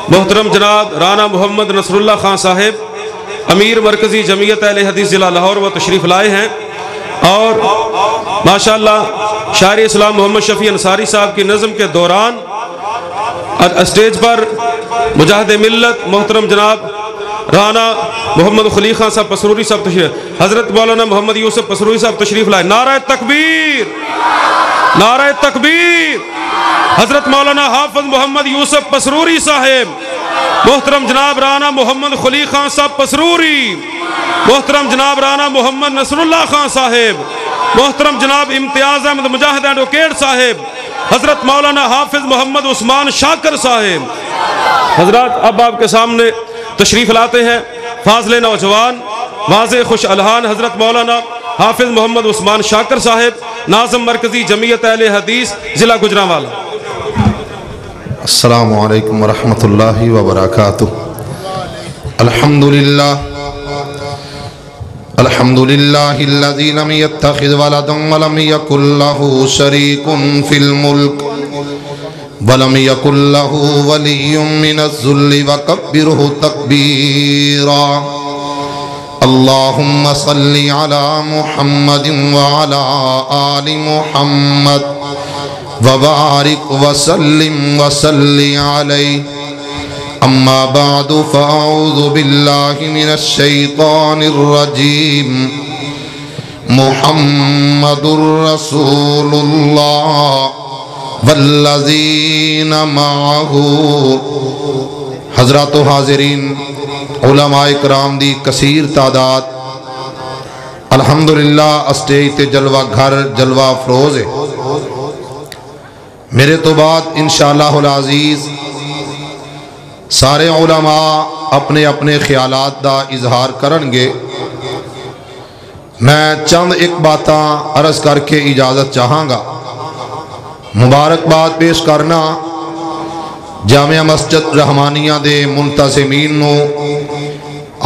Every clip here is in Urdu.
محترم جناب رانا محمد نصر اللہ خان صاحب امیر مرکزی جمعیت اہل حدیث ضلع لاہور وہ تشریف لائے ہیں، اور ماشاءاللہ شاعر اسلام محمد شفیع انصاری صاحب کی نظم کے دوران اسٹیج پر مجاہد ملت محترم جناب رانا محمد خلی خان صاحب پسروری صاحب تشریف، حضرت مولانا محمد یوسف پسروری صاحب تشریف لائے۔ نعرہ تکبیر، نعرہ تکبیر۔ حضرت مولانا حافظ محمد یوسف پسروری صاحب، محترم جناب رانا محمد خلی خان صاحب پسروری، محترم جناب رانا محمد نصر اللہ خان صاحب، محترم جناب امتیاز احمد مجاہد ایڈوکیٹ صاحب، حضرت مولانا حافظ محمد عثمان شاکر صاحب۔ حضرات اب آپ کے سامنے تشریف لاتے ہیں فاضل نوجوان واضح خوش الہان حضرت مولانا حافظ محمد عثمان شاکر صاحب، ناظم مرکزی جمعیت اہل حدیث ضلع گجرانوالہ۔ السلام علیکم ورحمۃ اللہ وبرکاتہ۔ الحمدللہ الذی لم یتخذ ولدا ولم یکن لہ شریک فی الملک ولم یکن لہ ولی من الذل وکبرہ تکبیرا۔ اللہم صلی علی محمد وعلی آل محمد وبارک وسلم وصلی علیہ۔ اما بعد فاعوذ باللہ من الشیطان الرجیم۔ محمد رسول اللہ والذین معہ۔ حضرات و حاضرین، علماء کرام دی کثیر تعداد الحمدللہ اسٹیج تے جلوہ گھر جلوہ افروز ہے۔ میرے تو بعد انشاءاللہ العزیز سارے علماء اپنے اپنے خیالات دا اظہار کرنگے۔ میں چند ایک باتاں عرض کر کے اجازت چاہاں گا۔ مبارکباد پیش کرنا جامعہ مسجد رحمانیہ دے منتظمین نو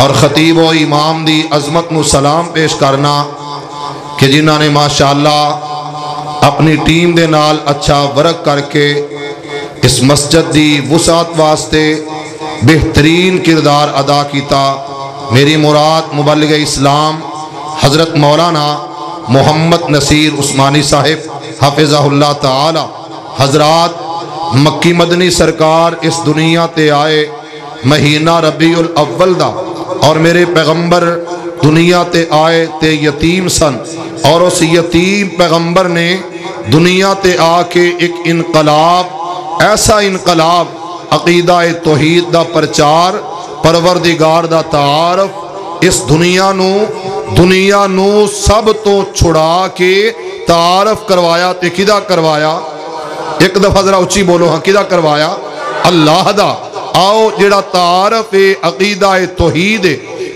اور خطیب و امام دی عظمت نو سلام پیش کرنا کہ جنہاں نے ماشاءاللہ اپنی ٹیم دے نال اچھا ورک کر کے اس مسجد دی وسعت واسطے بہترین کردار ادا کیتا۔ میری مراد مبلغ اسلام حضرت مولانا محمد نصیر عثمانی صاحب حافظہ اللہ تعالی۔ حضرات مکی مدنی سرکار اس دنیا تے آئے مہینہ ربیع الاول دا، اور میرے پیغمبر دنیا تے آئے تے یتیم سن، اور اس یتیم پیغمبر نے دنیا تے آ کے ایک انقلاب، ایسا انقلاب عقیدہ توحید دا پرچار، پروردگار دا تعارف، اس دنیا نو سب تو چھڑا کے تعارف کروایا۔ تے کدا کروایا؟ ایک دفعہ ذرا اچھی بولو ہاں، کدا کروایا؟ اللہ دا۔ آؤ جڑا تعارف عقیدہ توحید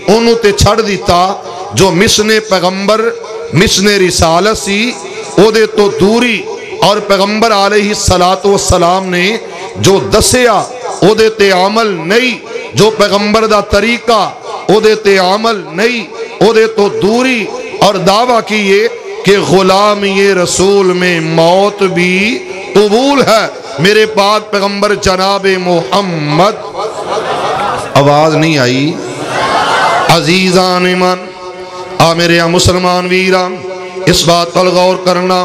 انہوں تے چھڑ دیتا، جو مشن پیغمبر مشن رسالت سی او دے تو دوری، اور پیغمبر علیہ السلام نے جو دسیا او دے تے عمل نہیں، جو پیغمبر دا طریقہ او دے تے عمل نہیں، او دے تو دوری، اور دعویٰ کیے کہ غلامی رسول میں موت بھی قبول ہے۔ میرے پاک پیغمبر جناب محمد، آواز نہیں آئی؟ عزیزان من، میرے مسلمان ویران، اس بات پر غور کرنا،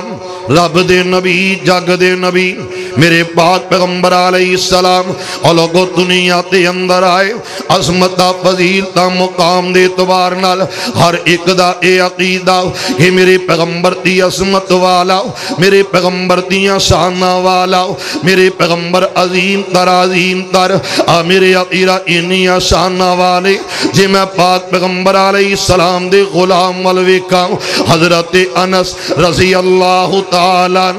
رب دے نبی جگ دے نبی میرے پاک پیغمبر علیہ السلام اور لوگوں دنیا تے اندر آئے، عظمتہ فضیلتہ مقام دے اعتبار نال ہر ایک دا اے عقیدہ کہ میرے پیغمبر دی عظمت والا، میرے پیغمبر دی شانہ والا، میرے پیغمبر عظیم تر میرے عقیدہ انی شانہ والے، جے میں پاک پیغمبر علیہ السلام دے غلام والویکا حضرت انس رضی اللہ تعالیٰ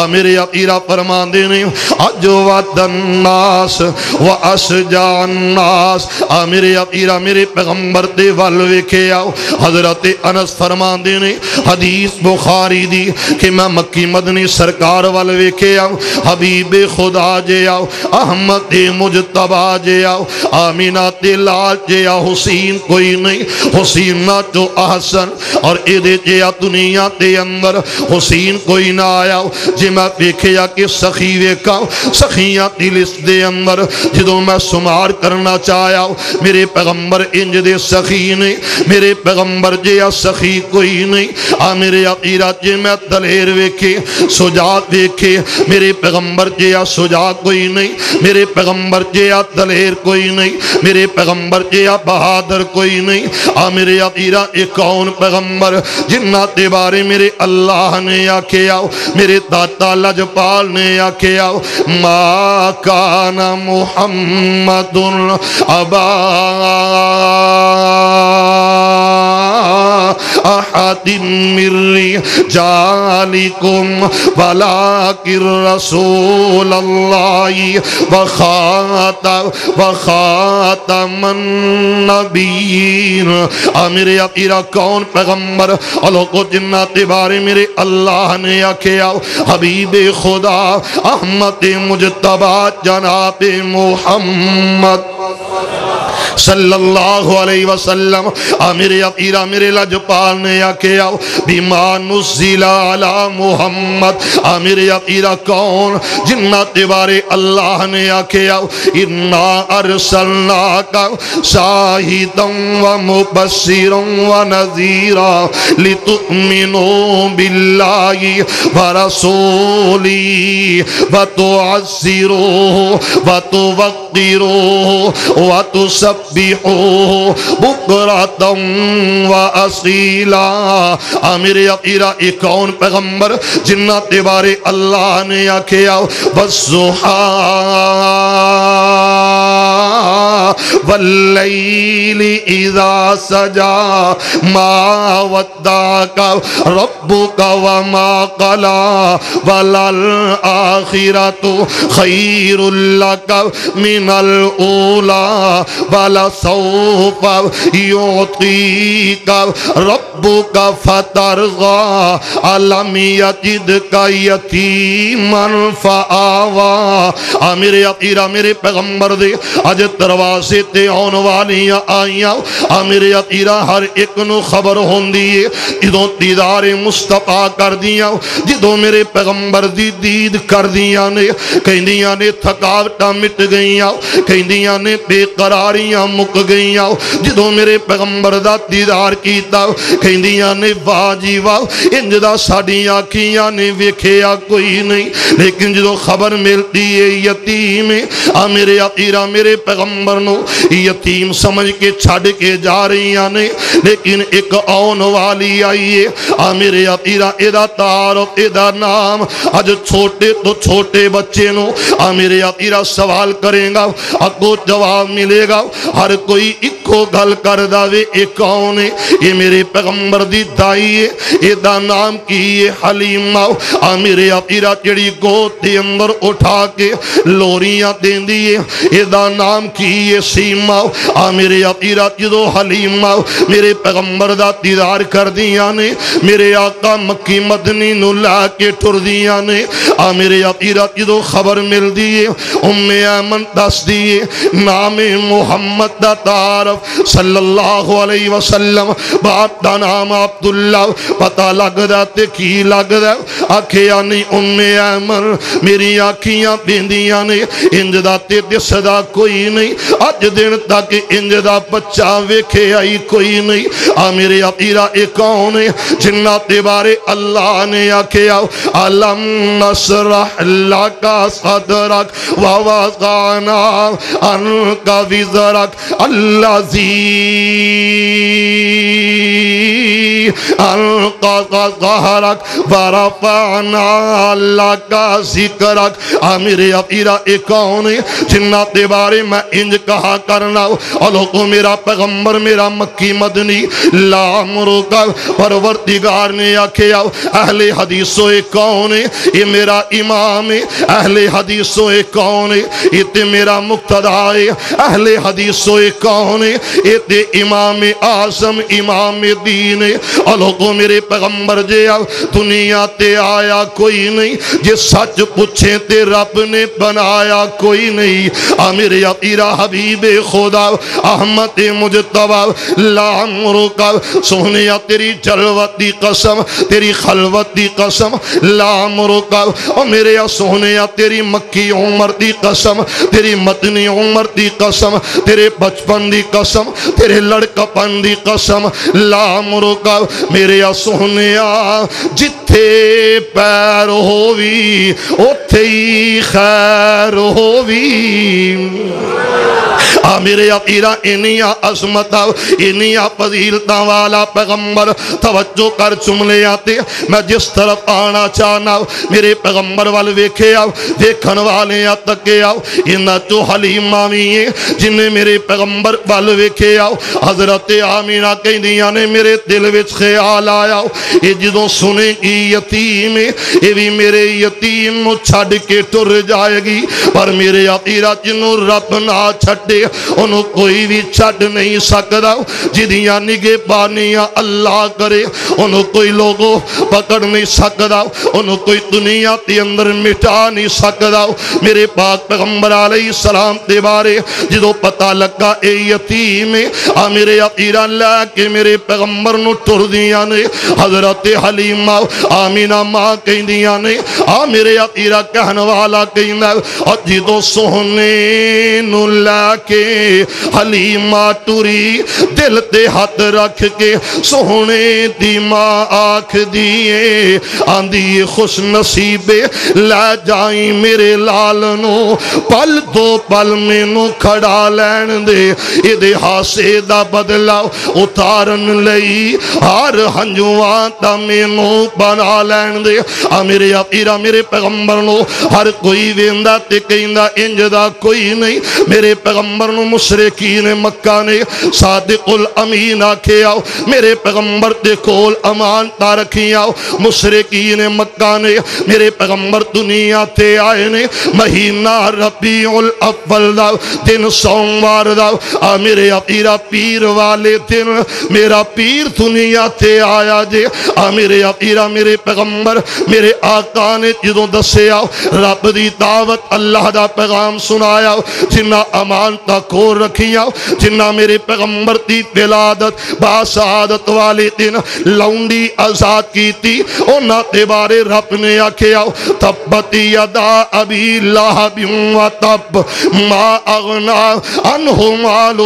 میرے عقیدہ فرمان دینے اجود الناس و اشجع الناس، میرے عقیدہ میرے پیغمبر دے والویکے آؤ۔ حضرت انس فرمان دینے حدیث بخاری دی کہ میں مکی مدنی سرکار والویکے آؤ، حبیب خدا جے آؤ، احمد مجتبہ جے آؤ، آمینہ لال جے آؤ، حسین کوئی نہیں، حسین نہ جو احسن، اور ایدے جے آ دنیا تے اندر حسین کوئی نہ آیا، جے میں دیکھیا کہ سخی سخی ویکھا سخیاں دی لسٹ دے اندر جدوں میں شمار کرنا چاہیا میرے پیغمبر انج دے سخی نے میرے پیغمبر جیا سخی کوئی نہیں میرے عقیرہ جے میں دلیر ویکھے سجاد ویکھے میرے پیغمبر جیا سجاد کوئی نہیں میرے پیغمبر جیا دلیر کوئی نہیں میرے پیغمبر جیا بہادر کوئی نہیں میرے عقیرہ ایک کون پیغمبر جنہ تے بارے میرے اللہ نے آکھیا میرے داتا لجپال نے آکھیا ما کان محمد ابا احد من رجالکم ولکن رسول اللہ وخاتم النبیین میرے عقیرہ کون پیغمبر اللہ کو جنات بارے میرے اللہ نے آکھیا حبیب خدا احمد مجتبی جناب محمد صلی اللہ علیہ وسلم میرے عقیرہ میرے لجپال نے آکھیا بما نزل علی محمد میرے عقیرہ کون جنات بارے اللہ نے آکھیا انا ارسلناک شاہدا ومبشرا ونذیرا لتؤمنوا باللہ ورسولہ وتعزروہ وتوقروہ وتسبحوہ بکرۃ وأصیلا میرے عقیرہ ایک کون پیغمبر جنات بارے اللہ نے آکھیا والضحیٰ واللیل اذا سجا ما ودعک ربک وما قلا وللآخرۃ خیر لک من الاولی ولسوف یعطیک ربک فترضی الم یجدک یتیما فآوی میرے عقیرہ میرے پیغمبر دے اج دروازے تے آن والیاں آئیاں میرے عقیرہ ہر ایک نو خبر ہوندی ہے جدوں دیدار مصطفیٰ کر دیاں جدوں میرے پیغمبر دی دید کر دیاں نے کہندیاں نے تھکاوٹاں مٹ گئیاں کہندیاں نے بے قراریاں مک گئیاں جدوں میرے پیغمبر دا دیدار کیتا کہندیاں نے واہ جی واہ انج دا ساڈی آنکھیاں نے ویکھیا کوئی نہیں لیکن جدوں خبر ملتی ہے یتیم میرے عقیرہ میرے پیغمبر نو یتیم سمجھ کے چھڑ کے جا رہی آنے لیکن ایک آن والی آئیے میرے عقیرہ ایدہ تعارف ایدہ نام آج چھوٹے تو چھوٹے بچے نو میرے عقیرہ سوال کریں گا اگو جواب ملے گا ہر کوئی اکو گل کر داوے ایک کون ہے یہ میرے پیغمبر دی دائی ہے ایدہ نام کی یہ حلیمہ میرے عقیرہ چڑی گوت دے اندر اٹھا کے لوریاں دین دیئے ایدہ نام کی یہ سیمہ میرے عقیرہ جدو حلیمہ میرے پیغمبر دا دیدار کر دیا نے میرے آقا مکی مدنی نو لا کے ٹر دیا نے میرے عقیرہ جدو خبر مل دیئے ایمن دس دیئے نام محمد دا تعارف صلی اللہ علیہ وسلم باپ دا نام عبداللہ پتہ لگ دا تے کی لگ دا آکھیا نہیں ایمن میری آنکھیاں بیندیاں نے انج دا تے دس دا کوئی نہیں آج دن تک انج دا بچہ ویکھے آئی کوئی نہیں میرے عقیرہ ایک کون ہے جنات بارے اللہ نے آکھیا علم نشرح لک صدرک ووضعنا عنک وزرک الذی انقض ظہرک ورفعنا لک ذکرک میرے عقیرہ ایک کون ہے جنات بارے میں انج کہا کرنا اللہ کو میرا پیغمبر میرا مکی مدنی لا امرک پروردگار نے آکھیا اہل حدیثوں ایک کون ہے یہ میرا امام ہے اہل حدیثوں ایک کون ہے یہ تے میرا مقتدی ہے اہل حدیثوں ایک کون ہے اے تے امام اعظم امام دین اور لوگوں میرے پیغمبر جے دنیا تے آیا کوئی نہیں جے سچ پوچھے تے رب نے بنایا کوئی نہیں میرے عطیرہ حبیب خدا احمد مجتبی لامرک سونیا تیری جلوت دی قسم تیری خلوت دی قسم لامرک اور میرے سونیا تیری مکی عمر دی قسم تیری مدنی عمر دی قسم تیرے بچپن دی قسم تیرے لڑکپن دی قسم لامرک میرے سونیا جتھے پیر ہووی اوتھے ہی خیر ہووی میرے عقیرہ انیا عظمت انیا فضیلتہ والا پیغمبر توجہ کر جملے آتے میں جس طرف آنا چاہنا میرے پیغمبر والے ویکھے دیکھن والے تکے انہا جو حلیمہ بھی جنہیں میرے پیغمبر والے ویکھے حضرت آمینہ کہیں دیا نے میرے دل وچ خیال آیا یہ جدوں سنے گی یتیم یہ بھی میرے یتیم نو چھڑ کے ٹر جائے گی پر میرے عقیرہ جنہوں رب نہ چھڑے انہوں کوئی بھی چھڑ نہیں سکتا جدیاں نگے بانیاں اللہ کرے انہوں کوئی لوگوں پکڑ نہیں سکتا انہوں کوئی دنیا تے اندر مٹا نہیں سکتا میرے پاک پیغمبر علیہ السلام تے بارے جدو پتہ لگا اے یتیم میرے عقیرہ لے کے میرے پیغمبر نو ٹر دیاں نے حضرت حلیمہ آمینہ ماں کہیں دیاں نے میرے عقیرہ کہن والا کہیں دے اور جدو سونے نو لے کے حلیمہ ٹوری دل تے ہاتھ رکھ کے سونے دی ماں آنکھ دیئے آندھی خوش نصیبے لے جائیں میرے لالنو پل دو پل میں نو کھڑا لین دے ادھے ہاسے دا بدلا اتارن لئی ہر ہنجوان تا میں نو بنا لین دے میرے عقیرہ میرے پیغمبر نو ہر کوئی ویندہ تے کہندہ انجدہ کوئی نہیں میرے پیغمبر نو مشرکین مکہ نے صادق الامین آکھے آؤ میرے پیغمبر تے کول امان تا رکھی آؤ مشرکین مکہ نے میرے پیغمبر دنیا تے آئے نے مہینہ ربیع الاول دا دن سوموار دا میرے عقیرہ پیر والے دن میرا پیر دنیا تے آیا جے میرے عقیرہ میرے پیغمبر میرے آقا نے جدوں دسے آؤ رب دی دعوت اللہ دا پیغام سنایا جنہ امان تا کھول رکھی آؤ جنہ میرے پیغمبر دی ولادت باسعادت والے دن لونڈی آزاد کی تھی انہاں تے بارے رب نے آکھے آؤ تبت یدا ابی لہب و تب ما اغنا عنہ مالہ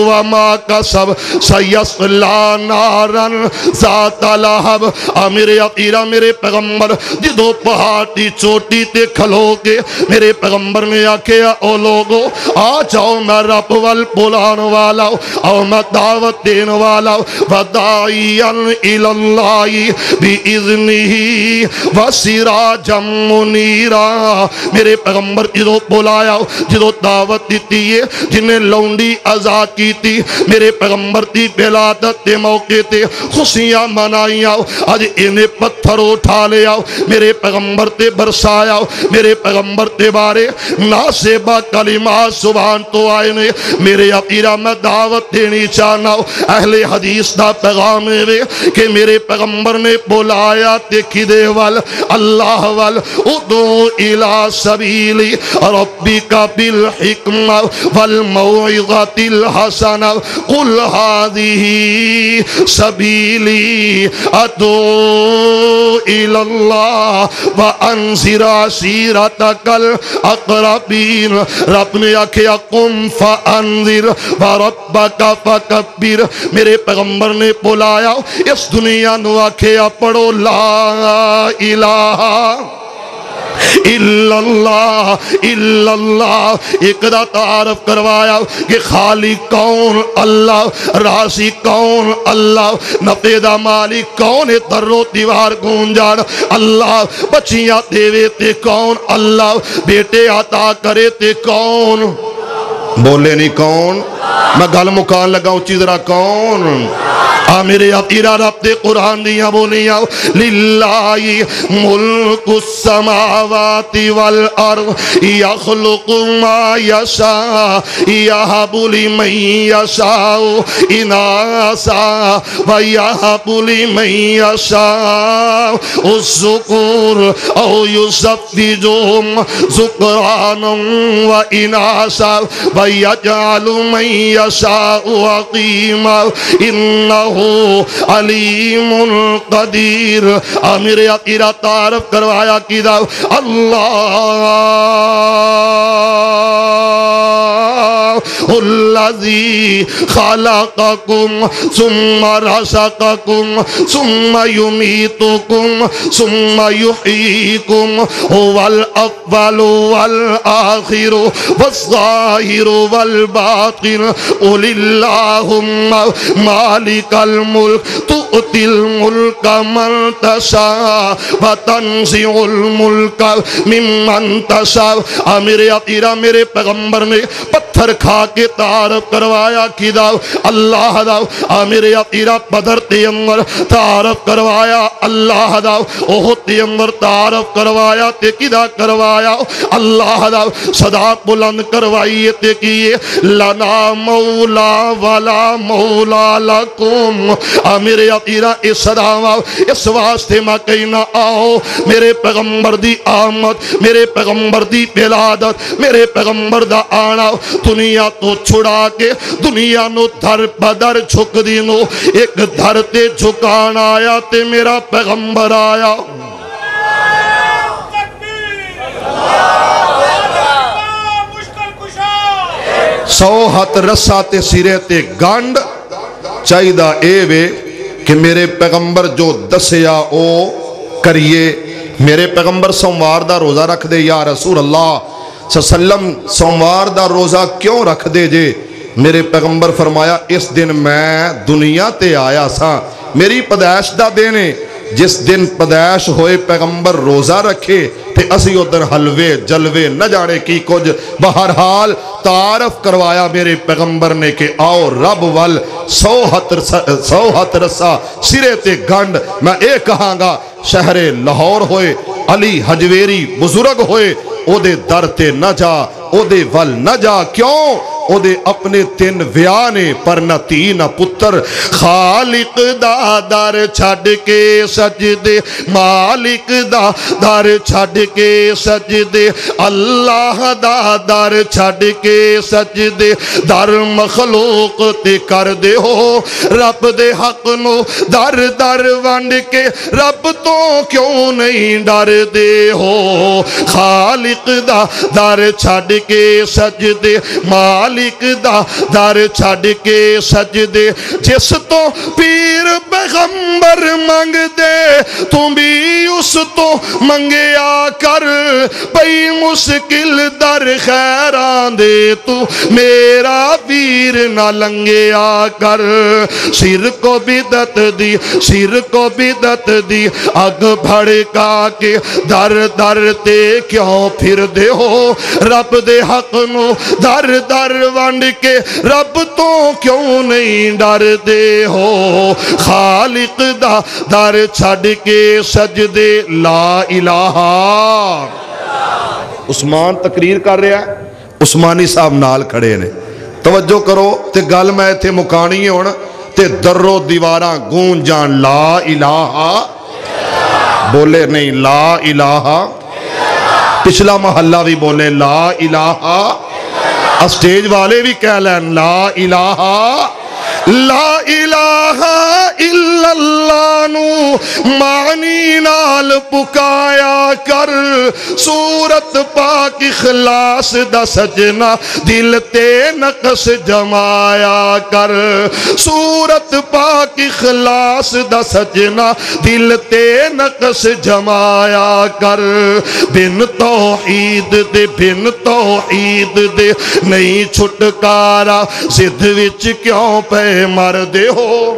وما کسب سیصلا نارن ذات لہب میرے عقیرہ میرے پیغمبر جدو پہاڑ دی چوٹی تے کھلو کے میرے پیغمبر نے آکھے او لوگو آ جاؤ میں رب وال بلان والا او میں دعوت دین والا وداعیاً الاللہ بِإِذْنِهِ وَسِرَاجًا مُنِيرًا میرے پیغمبر جدو بلایا جدو دعوت دیتی ہے جنہیں لونڈی آزاد کی تھی میرے پیغمبر دی ولادت دے موقع تے خوشیاں منائی آؤ آج انہیں پتھر اٹھا لے آؤ میرے پیغمبر تے برسایا میرے پیغمبر تے بارے ناسبہ کلمات زبان تو آئے نے میرے عقیرہ میں دعوت دینی چاہنا اہل حدیث دا پیغام ہے کہ میرے پیغمبر نے بلایا تے کدے وال اللہ وال ادو الى سبیلی ربک بالحکمہ والموعظۃ الحسنہ قل هذه سبیلی ادو الى اللہ وانذر عشیرتک الاقربین رب نے آکھیا قم فانذر وربک فکبر میرے پیغمبر نے بلایا اس دنیا نو آکھیا پڑھو لا الہ الا اللہ ایک دا تعارف کروایا کہ خالق کون اللہ راضی کون اللہ نفع دا مالک کون در و دیوار گونجان اللہ بچیاں دیوے تے کون اللہ بیٹے عطا کرے تے کون بولے نہیں کون میں گل مکان لگا اچھی ذرا کون میرے ابیرا رب دے قرآن دیا بولیاں للہ ملک السماوات والارض یخلق ما یشاء یہب لمن یشاء اناسا ویہب لمن یشاء الذکور او یزوجہم ذکرانا واناسا ویجعل من یشاء عقیما انہو علیم قدیر. میرے عقیدہ تعارف کروایا کیدا اللہ الذی خلقکم ثم رزقکم ثم یمیتکم ثم یحییکم هو الاول والآخر والظاہر والباطن قل اللہم مالک الملک تؤتی الملک من تشاء وتنزع الملک ممن تشاء. میرے عقیدہ میرے پیغمبر نے پتھر کھا کے تعارف کروایا کیدا اللہ دا. میرے عقیدہ بدر تے اندر تعارف کروایا اللہ دا. احد تے اندر تعارف کروایا تے کیدا کروایا اللہ دا. صدا بلند کروائی تے کیے لنا مولا ولا مولا لکم. میرے عقیدہ اس صدا اس واسطے میں کہنا آؤ میرے پیغمبر دی آمد میرے پیغمبر دی ولادت میرے پیغمبر دا آنا دنیا تو چھڑا کے دنیا نو دھر بدر جھک دینو ایک دھر تے جھکان آیا تے میرا پیغمبر آیا. سو ہاتھ رسا تے سیرے تے گانڈ چاہیدہ اے وے کہ میرے پیغمبر جو دسیا او کریے. میرے پیغمبر سوموار دا روزہ رکھ دے یا رسول اللہ صلی اللہ علیہ وسلم سوموار دا روزہ کیوں رکھ دے جے؟ میرے پیغمبر فرمایا اس دن میں دنیا تے آیا سا میری پیدائش دا دینے. جس دن پیدائش ہوئے پیغمبر روزہ رکھے تے اسی ادھر حلوے جلوے نہ جانے کی کچھ. بہرحال تعارف کروایا میرے پیغمبر نے کہ آؤ رب وال سو ہاتھ رسا سرے تے گنڈ. میں اے کہاں گا شہر لاہور ہوئے علی حجویری بزرگ ہوئے او دے در تے نہ جا او دے ول نہ جا. کیوں؟ او دے اپنے تین ویانے پر نہ تین پتر. خالق دا در چھڑ کے سجدے مالک دا در چھڑ کے سجدے اللہ دا در چھڑ کے سجدے در مخلوق تے کر دے ہو رب دے حق نو در در ونڈ کے رب تو کیوں نہیں ڈر دے ہو. خالق دا در چھڑ کے سجدے مالک دا در چھڑ کے سجدے. جس تو پیر پیغمبر منگ دے تم بھی اس تو منگیا کر. پئی مشکل در خیران دے تو میرا پیر نہ لنگیا کر. سر کو بدعت دی اگ بھڑکا کے در در تے کیوں پھر دے ہو. رب دے حق نو در در ونڈ کے رب تو کیوں نہیں ڈر دے ہو. خالق دا در چھڑ کے سجدے لا الہ. عثمان تقریر کر رہا ہے عثمانی صاحب نال کھڑے نے. توجہ کرو تے گل میں تھے مکانی ہونا تے درو دیواراں گون جان لا الہ. بولے نہیں لا الہ. پچھلا محلہ بھی بولے لا الہ. اسٹیج والے بھی کہہ لیں لا الہ. لا الہ الا اللہ نو معنی نال پکایا کر. سورت پاک اخلاص دا سجنا دل تے نقص جمایا کر. سورت پاک اخلاص دا سجنا دل تے نقص جمایا کر. بن توحید دے نہیں چھٹکارا زد وچ کیوں پہ مر دے ہو.